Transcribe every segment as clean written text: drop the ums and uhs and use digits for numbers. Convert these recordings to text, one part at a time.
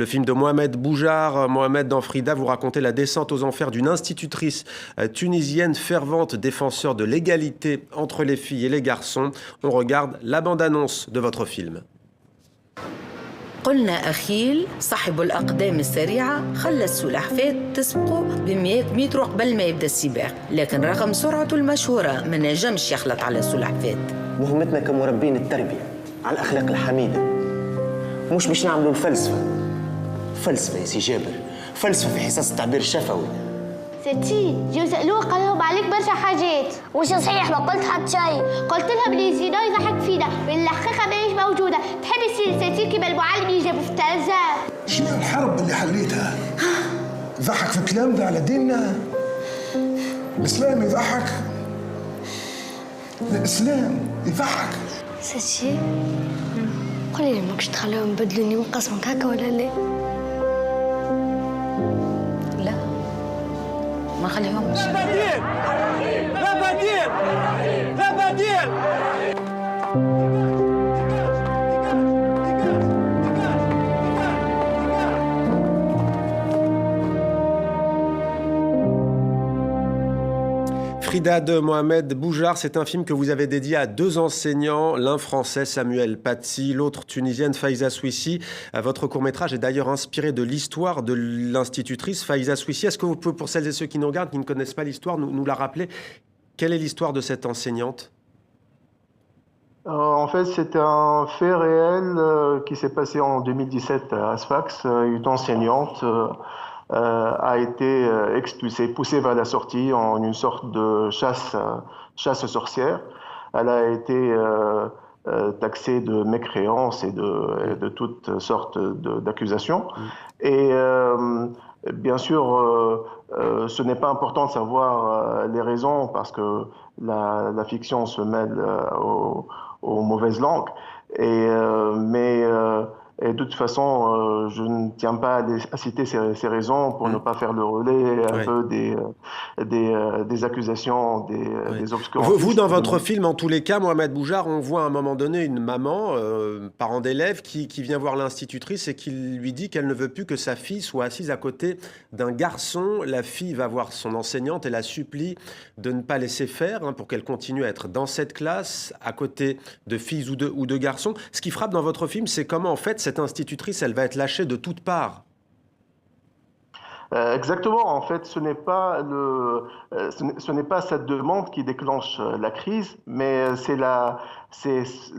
Le film de Mohamed Boujar, Mohamed dans Frida, vous racontez la descente aux enfers d'une institutrice tunisienne fervente défenseur de l'égalité entre les filles et les garçons. On regarde la bande-annonce de votre film. قلنا أخيل صاحب الأقدام السريعة خلى السلحفاة تسبقه ب100 متر قبل ما يبدأ السباق، لكن رغم سرعته المشهورة ما نجمش يخلط على السلحفاة. مهمتنا كمربين التربية على الأخلاق الحميدة، مش باش نعملوا الفلسفة. فلسفة يا سي جابر، فلسفة في حصص التعبير الشفوي. ستي جو سألوه قال لهم عليك برشا حاجات. وش صحيح ما قلت حتى شيء. قلت لها بليزينو يضحك فينا والحقيقة ماهيش موجودة. تحبي تصيري ستي كيما المعلم يجيبوا في التلفزة. شنو الحرب اللي حليتها؟ ضحك في الكلام ده على ديننا؟ الإسلام يضحك؟ الإسلام يضحك؟ ستي قولي لي ماكش تخليهم يبدلوني من قسمك هكا ولا لا؟ لا ما خليهمش. لا بديل لا بديل لا بديل. Frida de Mohamed Boujar, c'est un film que vous avez dédié à deux enseignants, l'un français Samuel Paty, l'autre tunisienne Faiza Swissi. Votre court-métrage est d'ailleurs inspiré de l'histoire de l'institutrice Faiza Swissi. Est-ce que vous pouvez, pour celles et ceux qui nous regardent, qui ne connaissent pas l'histoire, nous la rappeler? Quelle est l'histoire de cette enseignante? En fait, c'est un fait réel qui s'est passé en 2017 à Sfax. Une enseignante a été expulsée, poussée vers la sortie en une sorte de chasse aux sorcières. Elle a été taxée de mécréance et de toutes sortes d'accusations. Et bien sûr, ce n'est pas important de savoir les raisons parce que la fiction se mêle aux mauvaises langues. Et de toute façon, je ne tiens pas à citer ces raisons pour ne pas faire le relais un peu des accusations, des obscurantistes. Vous, dans votre film, en tous les cas, Mohamed Boujar, on voit à un moment donné une maman, parent d'élève, qui vient voir l'institutrice et qui lui dit qu'elle ne veut plus que sa fille soit assise à côté d'un garçon. La fille va voir son enseignante et la supplie de ne pas laisser faire pour qu'elle continue à être dans cette classe, à côté de filles ou de garçons. Ce qui frappe dans votre film, c'est comment, en fait, cette institutrice, elle va être lâchée de toutes parts. Exactement. En fait, ce n'est pas cette demande qui déclenche la crise, mais c'est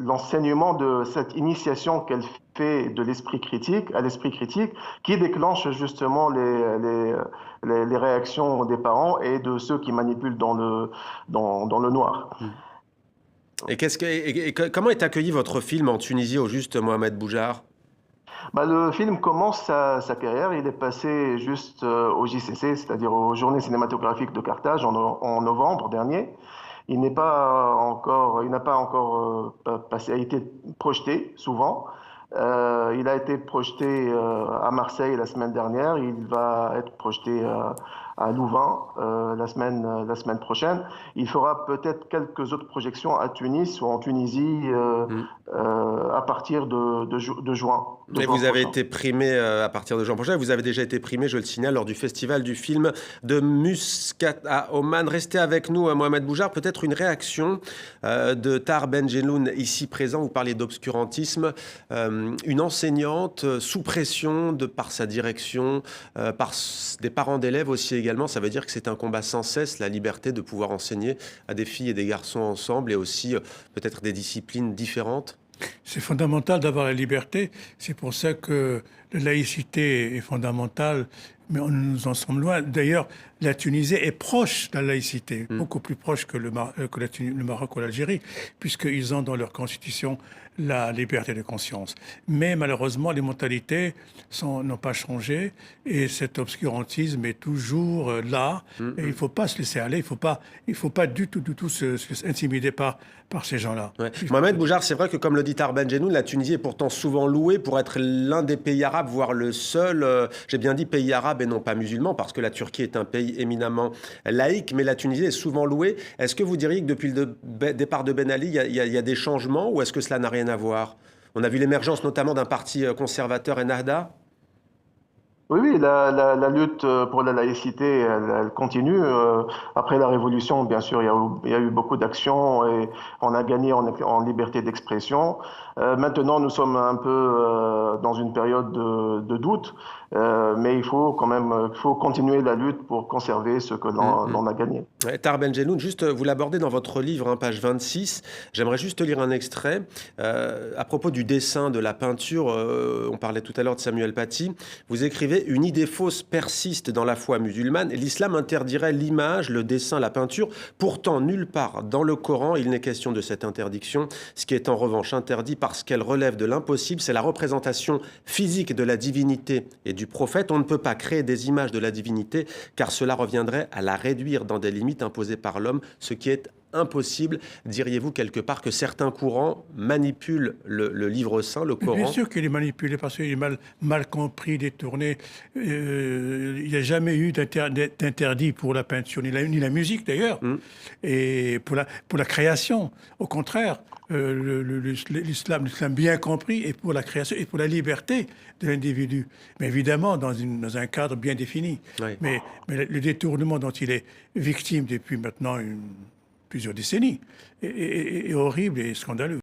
l'enseignement de cette initiation qu'elle fait de l'esprit critique à l'esprit critique qui déclenche justement les réactions des parents et de ceux qui manipulent dans le noir. Et comment est accueilli votre film en Tunisie, au juste, Mohamed Boujar? Le film commence sa carrière. Il est passé juste au JCC, c'est-à-dire aux Journées cinématographiques de Carthage en novembre dernier. Il n'a pas encore été projeté souvent. Il a été projeté à Marseille la semaine dernière. Il va être projeté à Louvain la semaine prochaine. Il fera peut-être quelques autres projections à Tunis ou en Tunisie à partir de juin. Et vous avez été primé à partir de juin prochain. Vous avez déjà été primé, je le signale, lors du festival du film de Muscat à Oman. Restez avec nous, Mohamed Boujar. Peut-être une réaction de Tahar Benjeloun, ici présent. Vous parlez d'obscurantisme. Une enseignante sous pression par sa direction, par des parents d'élèves aussi également. Ça veut dire que c'est un combat sans cesse, la liberté de pouvoir enseigner à des filles et des garçons ensemble et aussi peut-être des disciplines différentes. C'est fondamental d'avoir la liberté. C'est pour ça que la laïcité est fondamentale, mais nous en sommes loin. D'ailleurs, la Tunisie est proche de la laïcité, beaucoup plus proche que le Maroc ou l'Algérie, puisqu'ils ont dans leur constitution la liberté de conscience. Mais malheureusement, les mentalités n'ont pas changé et cet obscurantisme est toujours là. Et il ne faut pas se laisser aller, il faut pas du tout se intimider par ces gens-là. Ouais. Mohamed Boujar, c'est vrai que comme le dit Tahar Benjeloun, la Tunisie est pourtant souvent louée pour être l'un des pays arabes, voire le seul, j'ai bien dit pays arabe et non pas musulman, parce que la Turquie est un pays éminemment laïque, mais la Tunisie est souvent louée. Est-ce que vous diriez que depuis le départ de Ben Ali, il y a des changements ou est-ce que cela n'a rien à voir? On a vu l'émergence notamment d'un parti conservateur, Ennahda. Oui, la lutte pour la laïcité, elle continue. Après la Révolution, bien sûr, il y a eu beaucoup d'actions et on a gagné en liberté d'expression. Maintenant, nous sommes un peu dans une période de doute, mais il faut quand même continuer la lutte pour conserver ce que l'on a gagné. Ouais, Tahar Benjelloun, juste, vous l'abordez dans votre livre, hein, page 26. J'aimerais juste lire un extrait. À propos du dessin, de la peinture, on parlait tout à l'heure de Samuel Paty. Vous écrivez « Une idée fausse persiste dans la foi musulmane. L'islam interdirait l'image, le dessin, la peinture. Pourtant, nulle part dans le Coran, il n'est question de cette interdiction. Ce qui est en revanche interdit parce qu'elle relève de l'impossible, c'est la représentation physique de la divinité et du prophète. On ne peut pas créer des images de la divinité, car cela reviendrait à la réduire dans des limites imposées par l'homme, ce qui est impossible. Diriez-vous quelque part que certains courants manipulent le livre saint, le Coran? Bien sûr qu'il est manipulé parce qu'il est mal compris, détourné. Il n'y a jamais eu d'interdit pour la peinture, ni la musique d'ailleurs, et pour la création. Au contraire, l'islam bien compris est pour la création et pour la liberté de l'individu. Mais évidemment, dans un cadre bien défini. Oui. Mais le détournement dont il est victime depuis maintenant plusieurs décennies est horrible et scandaleux.